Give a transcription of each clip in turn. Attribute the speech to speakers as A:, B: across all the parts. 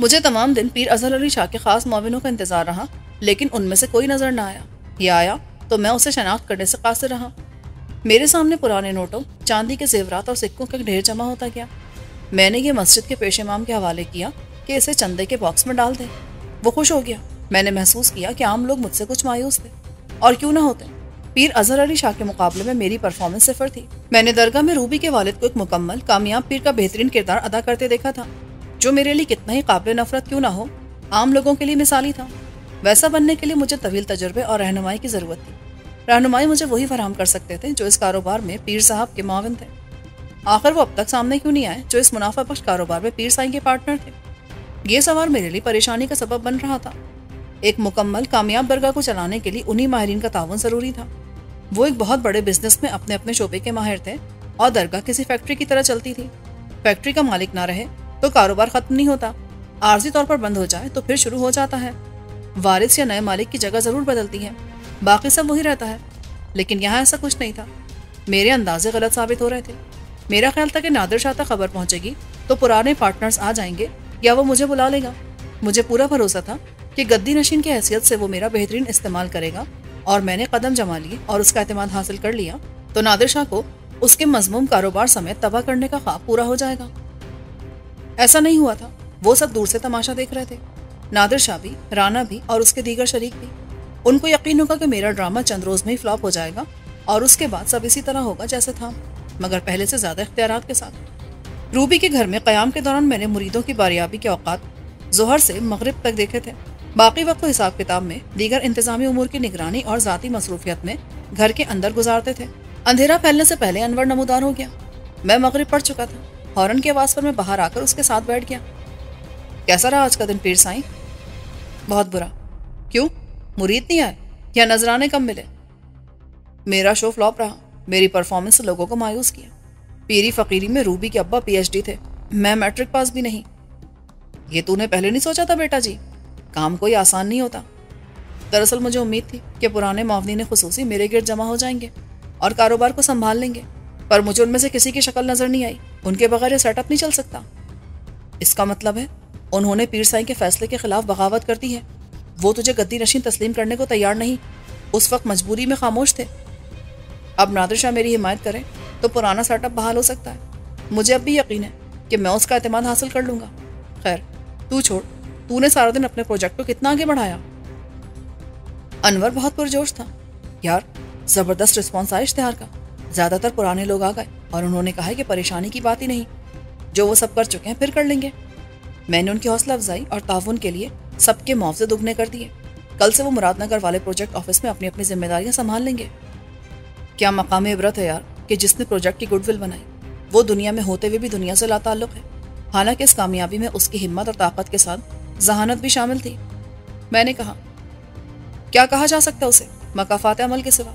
A: مجھے تمام دن پیر اظہر علی شاہ کے خاص معاونوں کا انتظار رہا، لیکن ان میں سے کوئی نظر نہ آیا، یا آیا تو میں اسے شناخت کرنے سے قاصر رہا۔ میرے سامنے پرانے نوٹوں، چاندی کے زیورات اور سکوں کا ڈھیر جمع ہوتا گیا۔ میں نے یہ مسجد کے پیش امام کے حوالے کیا کہ اسے چندے کے باکس میں ڈال دیں۔ وہ خوش ہو گیا۔ میں نے محسوس کیا کہ عام لوگ مجھ سے کچھ مایوس تھے، اور کیوں نہ ہوتے۔ پیر اظہر علی شاہ کے مقابلے میں میری پرفارمنس صفر تھی۔ میں نے درگاہ میں روبی کے والد کو ایک مکمل کامیاب پیر کا بہترین کردار ادا کرتے دیکھا تھا، جو میرے لیے کتنا ہی قابل نفرت کیوں نہ ہو، عام لوگوں کے لیے مثالی تھا۔ ویسا بننے کے لیے مجھے طویل تجربے اور رہنمائی کی ضرورت تھی۔ رہنمائی مجھے وہی فراہم کر سکتے تھے جو اس کاروبار میں پیر صاحب کے معاون تھے۔ آخر وہ اب تک سامنے کیوں نہیں آئے جو اس منافع بخش کاروبار میں پیر سائیں کے پارٹنر تھے؟ یہ سوال میرے لیے پریشانی کا سبب بن رہا تھا۔ ایک مکمل کامیاب درگاہ کو چلانے کے لیے انہی ماہرین کا تعاون ضروری تھا۔ وہ ایک بہت بڑے بزنس میں اپنے اپنے شعبے کے ماہر تھے، اور درگاہ کسی فیکٹری کی طرح چلتی تھی۔ فیکٹری کا مالک نہ رہے تو کاروبار ختم نہیں ہوتا، عارضی طور پر بند ہو جائے تو پھر شروع ہو جاتا ہے۔ وارث یا نئے مالک کی جگہ ضرور بدلتی ہے، باقی سب وہی رہتا ہے، لیکن یہاں ایسا کچھ نہیں تھا۔ میرے اندازے غلط ثابت ہو رہے تھے۔ میرا خیال تھا کہ نادر شاہ تک خبر پہنچے گی تو پرانے پارٹنرز آ جائیں گے یا وہ مجھے بلا لے گا۔ مجھے پورا بھروسہ تھا کہ گدی نشین کی حیثیت سے وہ میرا بہترین استعمال کرے گا، اور میں نے قدم جما لیے اور اس کا اعتماد حاصل کر لیا تو نادر شاہ کو اس کے مذموم کاروبار سمیت تباہ کرنے کا خواب پورا ہو جائے گا۔ ایسا نہیں ہوا تھا۔ وہ سب دور سے تماشا دیکھ رہے تھے، نادر شاہ بھی، رانا بھی، اور اس کے دیگر شریک بھی۔ ان کو یقین ہوگا کہ میرا ڈرامہ چند روز میں ہی فلاپ ہو جائے گا، اور اس کے بعد سب اسی طرح ہوگا جیسے تھا، مگر پہلے سے زیادہ اختیارات کے ساتھ۔ روبی کے گھر میں قیام کے دوران میں نے مریدوں کی باریابی کے اوقات ظہر سے مغرب تک دیکھے تھے۔ باقی وقت کو حساب کتاب میں، دیگر انتظامی امور کی نگرانی اور ذاتی مصروفیت میں گھر کے اندر گزارتے تھے۔ اندھیرا پھیلنے سے پہلے انور نمودار ہو گیا۔ میں مغرب پڑھ چکا تھا۔ ہارن کی آواز پر میں باہر آ کر اس کے ساتھ بیٹھ گیا۔ کیسا رہا آج کا دن پیر سائیں؟ بہت برا۔ کیوں؟ مرید نہیں آئے یا نذرانے کم ملے؟ میرا شو فلاپ رہا۔ میری پرفارمنس سے لوگوں کو مایوس کیا۔ پیری فقیری میں روبی کے ابا پی ایچ ڈی تھے، میں میٹرک پاس بھی نہیں۔ یہ تو نے پہلے نہیں سوچا تھا بیٹا جی؟ کام کوئی آسان نہیں ہوتا۔ دراصل مجھے امید تھی کہ پرانے معاونین خصوصی میرے گرد جمع ہو جائیں گے اور کاروبار کو سنبھال لیں گے، پر مجھے ان میں سے کسی کی شکل نظر نہیں آئی۔ ان کے بغیر یہ سیٹ اپ نہیں چل سکتا۔ اس کا مطلب ہے انہوں نے پیر سائیں کے فیصلے کے خلاف بغاوت کر دی ہے۔ وہ تجھے گدی نشین تسلیم کرنے کو تیار نہیں، اس وقت مجبوری میں خاموش تھے۔ اب نادر شاہ میری حمایت کریں تو پرانا سیٹ اپ بحال ہو سکتا ہے۔ مجھے اب بھی یقین ہے کہ میں اس کا اعتماد حاصل کر لوں گا۔ خیر تو چھوڑ، تو نے سارا دن اپنے پروجیکٹ کو کتنا آگے بڑھایا؟ انور بہت پرجوش تھا۔ یار زبردست رسپانس آیا اشتہار کا۔ زیادہ تر پرانے لوگ آ گئے اور انہوں نے کہا کہ پریشانی کی بات ہی نہیں، جو وہ سب کر چکے ہیں پھر کر لیں گے۔ میں نے ان کی حوصلہ افزائی اور تعاون کے لیے سب کے معاوضے دگنے کر دیے۔ کل سے وہ مراد نگر والے پروجیکٹ آفس میں اپنی اپنی ذمہ داریاں سنبھال لیں گے۔ کیا مقام عبرت ہے یار کہ جس نے پروجیکٹ کی گڈ ول بنائی وہ دنیا میں ہوتے ہوئے بھی دنیا سے لا تعلق ہے۔ حالانکہ اس کامیابی میں اس کی ہمت اور طاقت کے ساتھ ذہانت بھی شامل تھی۔ میں نے کہا کیا کہا جا سکتا اسے مکافات عمل کے سوا،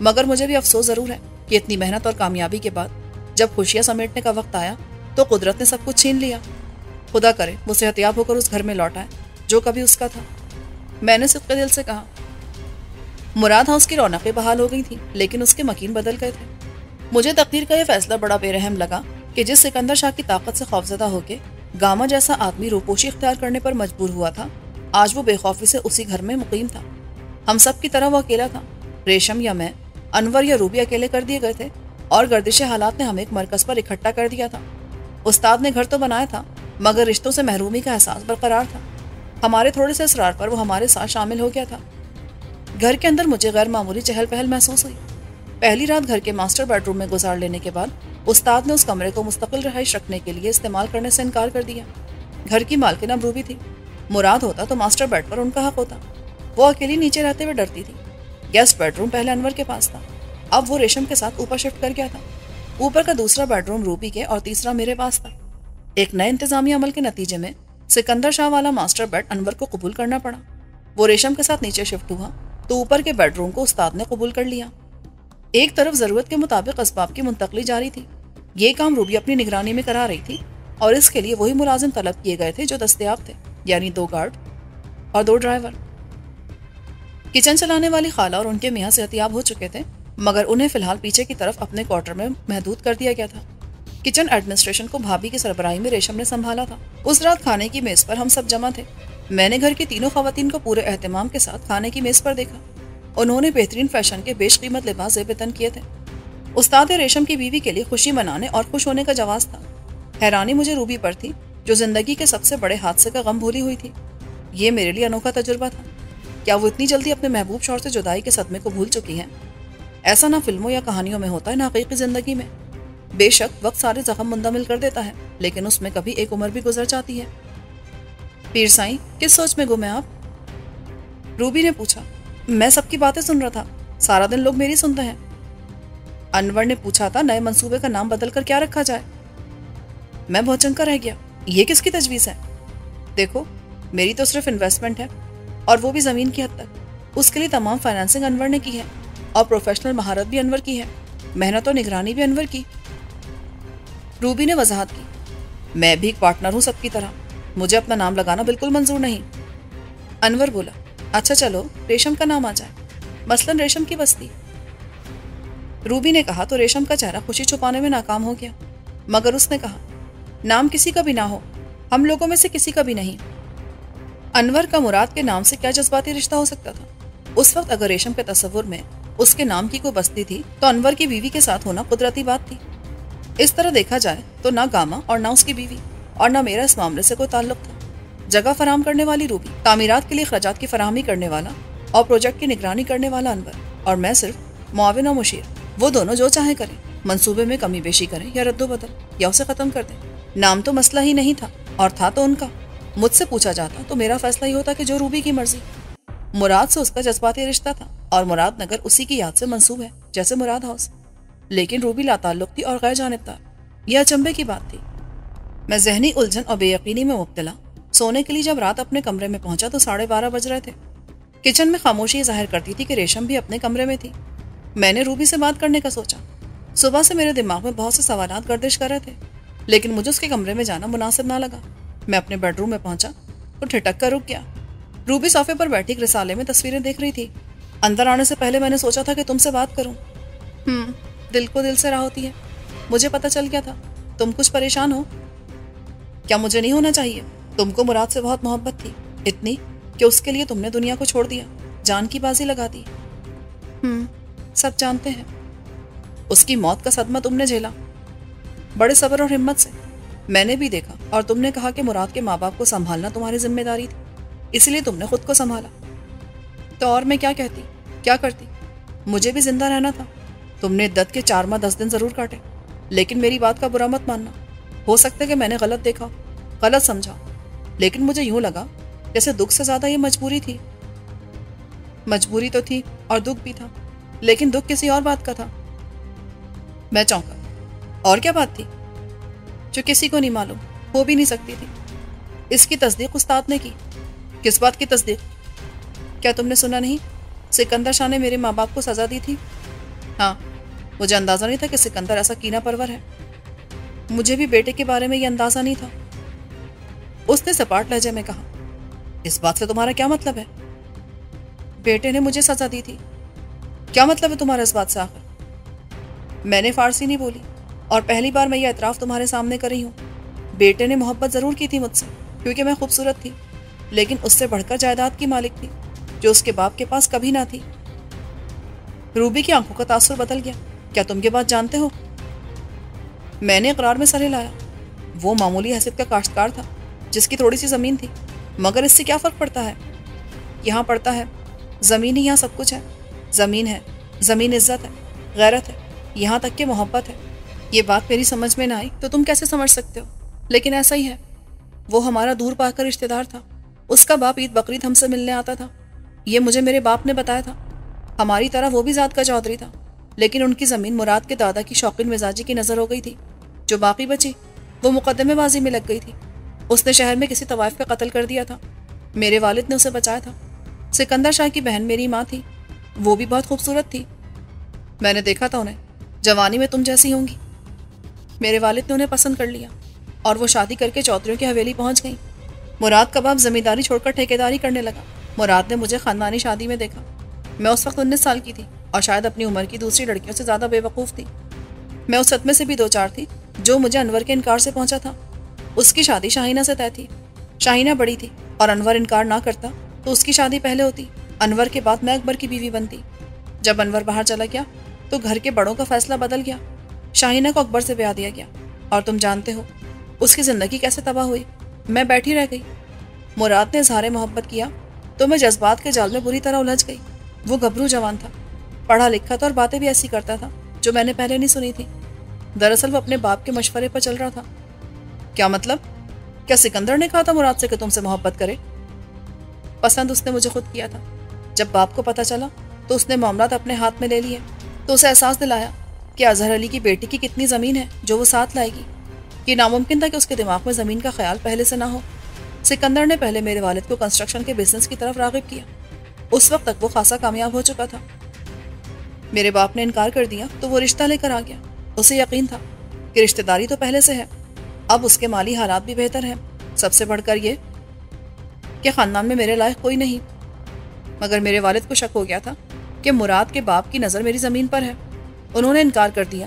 A: مگر مجھے بھی افسوس ضرور ہے کہ اتنی محنت اور کامیابی کے بعد جب خوشیاں سمیٹنے کا وقت آیا تو قدرت نے سب کچھ چھین لیا۔ خدا کرے وہ صحت یاب ہو کر اس گھر میں لوٹائے جو کبھی اس کا تھا۔ میں نے صدقے دل سے کہا۔ مراد ہاؤس کی رونقیں بحال ہو گئی تھیں، لیکن اس کے مکین بدل گئے تھے۔ مجھے تقدیر کا یہ فیصلہ بڑا بے رحم لگا کہ جس سکندر شاہ کی طاقت سے خوفزدہ ہو کے گاما جیسا آدمی روپوشی اختیار کرنے پر مجبور ہوا تھا، آج وہ بے خوفی سے اسی گھر میں مقیم تھا۔ ہم سب کی طرح وہ اکیلا تھا۔ ریشم یا میں، انور یا روبی اکیلے کر دیے گئے تھے، اور گردش حالات نے ہمیں ایک مرکز پر اکٹھا کر دیا تھا۔ استاد نے گھر تو بنایا تھا، مگر رشتوں سے محرومی کا احساس برقرار تھا۔ ہمارے تھوڑے سے اصرار پر وہ ہمارے ساتھ شامل ہو گیا تھا۔ گھر کے اندر مجھے غیر معمولی چہل پہل محسوس ہوئی۔ پہلی رات گھر کے ماسٹر بیڈ روم میں گزار لینے کے بعد استاد نے اس کمرے کو مستقل رہائش رکھنے کے لیے استعمال کرنے سے انکار کر دیا۔ گھر کی مالکن اب روبی تھی۔ مراد ہوتا تو ماسٹر بیڈ پر ان کا حق ہوتا۔ وہ اکیلی نیچے رہتے ہوئے ڈرتی تھی۔ گیسٹ بیڈ روم پہلے انور کے پاس تھا، اب وہ ریشم کے ساتھ اوپر شفٹ کر گیا تھا۔ اوپر کا دوسرا بیڈ روم روبی کے اور تیسرا میرے پاس تھا۔ ایک نئے انتظامی عمل کے نتیجے میں سکندر شاہ والا ماسٹر بیڈ انور کو قبول کرنا پڑا۔ وہ ریشم کے ساتھ نیچے شفٹ ہوا تو اوپر کے بیڈ روم کو استاد نے قبول کر لیا۔ ایک طرف ضرورت کے مطابق اسباب کی منتقلی جاری تھی۔ یہ کام روبی اپنی نگرانی میں کرا رہی تھی، اور اس کے لیے وہی ملازم طلب کیے گئے تھے جو دستیاب تھے، یعنی 2 گارڈ اور 2 ڈرائیور۔ کچن چلانے والی خالہ اور ان کے میاں صحتیاب ہو چکے تھے، مگر انہیں فی الحال پیچھے کی طرف اپنے کوارٹر میں محدود کر دیا گیا تھا۔ کچن ایڈمنسٹریشن کو بھابھی کی سربراہی میں ریشم نے سنبھالا تھا۔ اس رات کھانے کی میز پر ہم سب جمع تھے۔ میں نے گھر کی تینوں خواتین کو پورے اہتمام کے ساتھ کھانے کی میز پر دیکھا۔ انہوں نے بہترین فیشن کے بیش قیمت لباس زیب تن کیے تھے۔ استاد ریشم کی بیوی کے لیے خوشی منانے اور خوش ہونے کا جواز تھا۔ حیرانی مجھے روبی پر تھی، جو زندگی کے سب سے بڑے حادثے کا غم بھولی ہوئی تھی۔ یہ میرے لیے انوکھا تجربہ تھا۔ کیا وہ اتنی جلدی اپنے محبوب شوہر سے جدائی کے صدمے کو بھول چکی ہیں؟ ایسا نہ فلموں یا کہانیوں میں ہوتا ہے، نہ حقیقی زندگی میں۔ بے شک وقت سارے زخم مندمل کر دیتا ہے، لیکن اس میں کبھی ایک عمر بھی گزر جاتی ہے۔ پیر سائیں، کس سوچ میں گم ہیں آپ؟ روبی نے پوچھا۔ میں سب کی باتیں سن رہا تھا، سارا دن لوگ میری سنتے ہیں۔ انور نے پوچھا تھا نئے منصوبے کا نام بدل کر کیا رکھا جائے؟ میں بہت چنکا رہ گیا، یہ کس کی تجویز ہے؟ دیکھو، میری تو صرف انویسٹمنٹ ہے، اور وہ بھی زمین کی حد تک۔ اس کے لیے تمام فائنانسنگ انور نے کی ہے، اور پروفیشنل مہارت بھی انور کی ہے، محنت اور نگرانی بھی انور کی۔ روبی نے وضاحت کی۔ میں بھی ایک پارٹنر ہوں سب کی طرح، مجھے اپنا نام لگانا بالکل منظور نہیں۔ انور بولا، اچھا چلو ریشم کا نام آ جائے، مثلاً ریشم کی بستی۔ روبی نے کہا تو ریشم کا چہرہ خوشی چھپانے میں ناکام ہو گیا، مگر اس نے کہا، نام کسی کا بھی نہ ہو، ہم لوگوں میں سے کسی کا بھی نہیں۔ انور کا مراد کے نام سے کیا جذباتی رشتہ ہو سکتا تھا؟ اس وقت اگر ریشم کے تصور میں اس کے نام کی کوئی بستی تھی تو انور کی بیوی کے ساتھ ہونا قدرتی بات تھی۔ اس طرح دیکھا جائے تو نہ گاما اور نہ اس کی بیوی اور نہ میرا اس معاملے سے کوئی تعلق تھا۔ جگہ فراہم کرنے والی روبی، تعمیرات کے لیے اخراجات کی فراہمی کرنے والا اور پروجیکٹ کی نگرانی کرنے والا انور، اور میں صرف معاون اور مشیر۔ وہ دونوں جو چاہیں کریں، منصوبے میں کمی بیشی کریں یا رد و بدل یا اسے ختم کر دیں۔ نام تو مسئلہ ہی نہیں تھا، اور تھا تو ان کا۔ مجھ سے پوچھا جاتا تو میرا فیصلہ یہ ہوتا کہ جو روبی کی مرضی۔ مراد سے اس کا جذباتی رشتہ تھا، اور مراد نگر اسی کی یاد سے منسوب ہے، جیسے مراد ہاؤس۔ لیکن روبی لا تعلق تھی اور غیر جانبدار۔ یہ اچنبے کی بات تھی۔ میں ذہنی الجھن اور بے یقینی میں مبتلا سونے کے لیے جب رات اپنے کمرے میں پہنچا تو 12:30 بج رہے تھے۔ کچن میں خاموشی ظاہر کرتی تھی کہ ریشم بھی اپنے کمرے میں تھی۔ میں نے روبی سے بات کرنے کا سوچا۔ صبح سے میرے دماغ میں بہت سے سوالات گردش کر رہے تھے، لیکن مجھے اس کے کمرے میں جانا مناسب نہ لگا۔ میں اپنے بیڈ روم میں پہنچا تو ٹھٹک کر رک گیا۔ روبی صوفے پر بیٹھی ایک رسالے میں تصویریں دیکھ رہی تھی۔ اندر آنے سے پہلے میں نے سوچا تھا کہ تم سے بات کروں۔ دل کو دل سے راہ ہوتی ہے۔ مجھے پتہ چل گیا تھا تم کچھ پریشان ہو۔ کیا مجھے نہیں ہونا چاہیے؟ تم کو مراد سے بہت محبت تھی، اتنی کہ اس کے لیے تم نے دنیا کو چھوڑ دیا، جان کی بازی لگا دی۔ سب جانتے ہیں۔ اس کی موت کا صدمہ تم نے جھیلا بڑے صبر اور ہمت سے۔ میں نے بھی دیکھا، اور تم نے کہا کہ مراد کے ماں باپ کو سنبھالنا تمہاری ذمہ داری تھی، اس لیے تم نے خود کو سنبھالا۔ تو اور میں کیا کہتی، کیا کرتی؟ مجھے بھی زندہ رہنا تھا۔ تم نے عدت کے 4 ماہ 10 دن ضرور کاٹے، لیکن میری بات کا برا مت ماننا۔ ہو سکتا ہے کہ میں نے غلط دیکھا، غلط سمجھا، لیکن مجھے یوں لگا جیسے دکھ سے زیادہ یہ مجبوری تھی۔ مجبوری تو تھی اور دکھ بھی تھا، لیکن دکھ کسی اور بات کا تھا۔ میں چونکا۔ اور کیا بات تھی؟ جو کسی کو نہیں معلوم، ہو بھی نہیں سکتی تھی۔ اس کی تصدیق استاد نے کی۔ کس بات کی تصدیق؟ کیا تم نے سنا نہیں؟ سکندر شاہ نے میرے ماں باپ کو سزا دی تھی۔ ہاں، مجھے اندازہ نہیں تھا کہ سکندر ایسا کینہ پرور ہے۔ مجھے بھی بیٹے کے بارے میں یہ اندازہ نہیں تھا۔ اس نے سپاٹ لہجے میں کہا، اس بات سے تمہارا کیا مطلب ہے؟ بیٹے نے مجھے سزا دی تھی۔ کیا مطلب ہے تمہارا اس بات سے آخر؟ میں نے فارسی نہیں بولی، اور پہلی بار میں یہ اعتراف تمہارے سامنے کر رہی ہوں۔ بیٹے نے محبت ضرور کی تھی مجھ سے، کیونکہ میں خوبصورت تھی، لیکن اس سے بڑھ کر جائیداد کی مالک تھی، جو اس کے باپ کے پاس کبھی نہ تھی۔ روبی کی آنکھوں کا تاثر بدل گیا۔ کیا تم یہ بات جانتے ہو؟ میں نے اقرار میں سر ہلایا۔ وہ معمولی حیثیت کا کاشتکار تھا، جس کی تھوڑی سی زمین تھی، مگر اس سے کیا فرق پڑتا ہے؟ یہاں پڑتا ہے، زمین ہی یہاں سب کچھ ہے۔ زمین ہے، زمین عزت ہے، غیرت ہے، یہاں تک کہ محبت ہے۔ یہ بات میری سمجھ میں نہ آئی تو تم کیسے سمجھ سکتے ہو؟ لیکن ایسا ہی ہے۔ وہ ہمارا دور پا کر رشتہ دار تھا۔ اس کا باپ عید بقرعید ہم سے ملنے آتا تھا، یہ مجھے میرے باپ نے بتایا تھا۔ ہماری طرح وہ بھی ذات کا چودھری تھا، لیکن ان کی زمین مراد کے دادا کی شوقین مزاجی کی نظر ہو گئی تھی۔ جو باقی بچی وہ مقدمے بازی میں لگ گئی تھی۔ اس نے شہر میں کسی طوائف کا قتل کر دیا تھا۔ میرے والد نے اسے بچایا تھا۔ سکندر شاہ کی بہن میری ماں تھی، وہ بھی بہت خوبصورت تھی۔ میں نے دیکھا تھا انہیں، جوانی میں تم جیسی ہوں گی۔ میرے والد نے انہیں پسند کر لیا، اور وہ شادی کر کے چودھریوں کی حویلی پہنچ گئی۔ مراد کا باپ زمینداری چھوڑ کر ٹھیکیداری کرنے لگا۔ مراد نے مجھے خاندانی شادی میں دیکھا۔ میں اس وقت 19 سال کی تھی، اور شاید اپنی عمر کی دوسری لڑکیوں سے زیادہ بے وقوف تھی۔ میں اس صدمے سے بھی 2-4 تھی جو مجھے انور کے انکار سے پہنچا تھا۔ اس کی شادی شاہینہ سے طے تھی۔ شاہینہ بڑی تھی اور انور انکار نہ کرتا تو اس کی شادی پہلے ہوتی۔ انور کے بعد میں اکبر کی بیوی بنتی۔ جب انور باہر چلا گیا تو گھر کے بڑوں کا فیصلہ بدل گیا۔ شاہینہ کو اکبر سے بیاہ دیا گیا اور تم جانتے ہو اس کی زندگی کیسے تباہ ہوئی۔ میں بیٹھی رہ گئی۔ مراد نے اظہار محبت کیا تو میں جذبات کے جال میں بری طرح الجھ گئی۔ وہ گبرو جوان تھا، پڑھا لکھا تھا اور باتیں بھی ایسی کرتا تھا جو میں نے پہلے نہیں سنی تھی۔ دراصل وہ اپنے باپ کے مشورے پر چل رہا تھا۔ کیا مطلب؟ کیا سکندر نے کہا تھا مراد سے کہ تم سے محبت کرے؟ پسند اس نے مجھے خود کیا تھا۔ جب باپ کو پتہ چلا تو اس نے معاملات اپنے ہاتھ میں لے لیے تو اسے احساس دلایا کہ اظہر علی کی بیٹی کی کتنی زمین ہے جو وہ ساتھ لائے گی۔ یہ ناممکن تھا کہ اس کے دماغ میں زمین کا خیال پہلے سے نہ ہو۔ سکندر نے پہلے میرے والد کو کنسٹرکشن کے بزنس کی طرف راغب کیا۔ اس وقت تک وہ خاصا کامیاب ہو چکا تھا۔ میرے باپ نے انکار کر دیا تو وہ رشتہ لے کر آ گیا۔ اسے یقین تھا کہ رشتہ داری تو پہلے سے ہے، اب اس کے مالی حالات بھی بہتر ہیں، سب سے بڑھ کر یہ کہ خاندان میں میرے لائق کوئی نہیں۔ مگر میرے والد کو شک ہو گیا تھا کہ مراد کے باپ کی نظر میری زمین پر ہے۔ انہوں نے انکار کر دیا،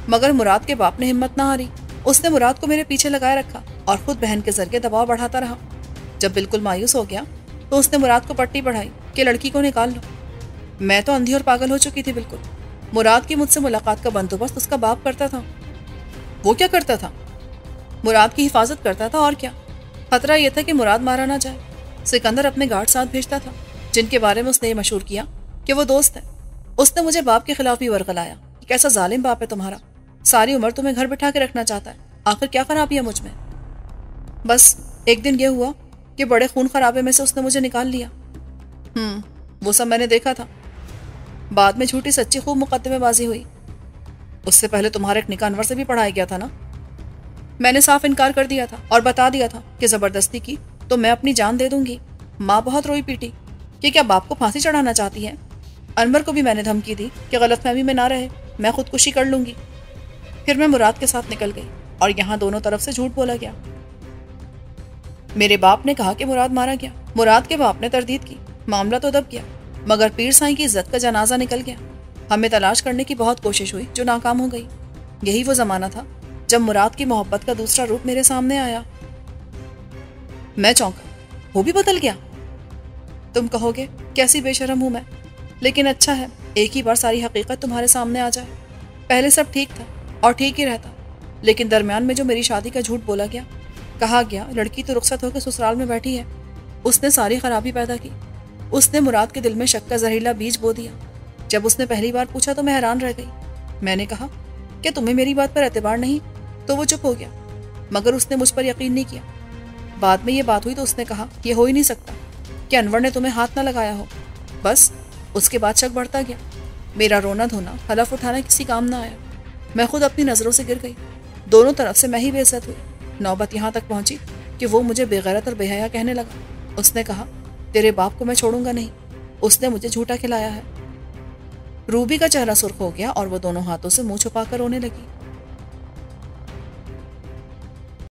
A: مگر مراد کے باپ نے ہمت نہ ہاری۔ اس نے مراد کو میرے پیچھے لگائے رکھا اور خود بہن کے ذریعے دباؤ بڑھاتا رہا۔ جب بالکل مایوس ہو گیا تو اس نے مراد کو پٹی پڑھائی کہ لڑکی کو نکال لو۔ میں تو اندھی اور پاگل ہو چکی تھی بالکل۔ مراد کی مجھ سے ملاقات کا بندوبست اس کا باپ کرتا تھا۔ وہ کیا کرتا تھا؟ مراد کی حفاظت کرتا تھا، اور کیا۔ خطرہ یہ تھا کہ مراد مارا نہ جائے۔ سکندر اپنے گارڈ ساتھ بھیجتا تھا جن کے بارے میں اس نے یہ مشہور کیا کہ وہ دوست ہے۔ اس نے مجھے باپ کے خلاف بھی ورغلایا کہ کیسا ظالم باپ ہے تمہارا، ساری عمر تمہیں گھر بٹھا کے رکھنا چاہتا ہے، آخر کیا خرابی ہے مجھ میں؟ بس ایک دن یہ ہوا کہ بڑے خون خرابے میں سے اس نے مجھے نکال لیا۔ وہ سب میں نے دیکھا تھا۔ بعد میں جھوٹی سچی خوب مقدمے بازی ہوئی۔ اس سے پہلے تمہارا ایک نکاح انور سے بھی پڑھایا گیا تھا نا؟ میں نے صاف انکار کر دیا تھا اور بتا دیا تھا کہ زبردستی کی تو میں اپنی جان دے دوں گی۔ ماں بہت روئی پیٹی کہ کیا باپ کو پھانسی چڑھانا چاہتی ہے۔ انور کو بھی میں نے دھمکی دی کہ غلط فہمی میں نہ رہے، میں خودکشی کر لوں گی۔ پھر میں مراد کے ساتھ نکل گئی اور یہاں دونوں طرف سے جھوٹ بولا گیا۔ میرے باپ نے کہا کہ مراد مارا گیا، مراد کے باپ نے تردید کی، معاملہ تو دب گیا، مگر پیر سائیں کی عزت کا جنازہ نکل گیا۔ ہمیں تلاش کرنے کی بہت کوشش ہوئی جو ناکام ہو گئی۔ یہی وہ زمانہ تھا جب مراد کی محبت کا دوسرا روپ میرے سامنے آیا۔ میں چونکا، وہ بھی بدل گیا؟ تم کہو گے کیسی بے شرم ہوں میں، لیکن اچھا ہے ایک ہی بار ساری حقیقت تمہارے سامنے آ جائے۔ پہلے سب ٹھیک تھا اور ٹھیک ہی رہتا، لیکن درمیان میں جو میری شادی کا جھوٹ بولا گیا، کہا گیا لڑکی تو رخصت ہو کے سسرال میں بیٹھی ہے، اس نے ساری خرابی پیدا کی۔ اس نے مراد کے دل میں شک کا زہریلا بیج بو دیا۔ جب اس نے پہلی بار پوچھا تو میں حیران رہ گئی۔ میں نے کہا کہ تمہیں میری بات پر اعتبار نہیں، تو وہ چپ ہو گیا، مگر اس نے مجھ پر یقین نہیں کیا۔ بعد میں یہ بات ہوئی تو اس نے کہا یہ ہو ہی نہیں سکتا کہ انور نے تمہیں ہاتھ نہ لگایا ہو۔ بس اس کے بعد شک بڑھتا گیا۔ میرا رونا دھونا، حلف اٹھانا کسی کام نہ آیا۔ میں خود اپنی نظروں سے گر گئی۔ دونوں طرف سے میں ہی بے عزت ہوئی۔ نوبت یہاں تک پہنچی کہ وہ مجھے بے غیرت اور بے حیا کہنے لگا۔ اس نے کہا تیرے باپ کو میں چھوڑوں گا نہیں، اس نے مجھے جھوٹا کھلایا ہے۔ روبی کا چہرہ سرخ ہو گیا اور وہ دونوں ہاتھوں سے منہ چھپا کر رونے لگی۔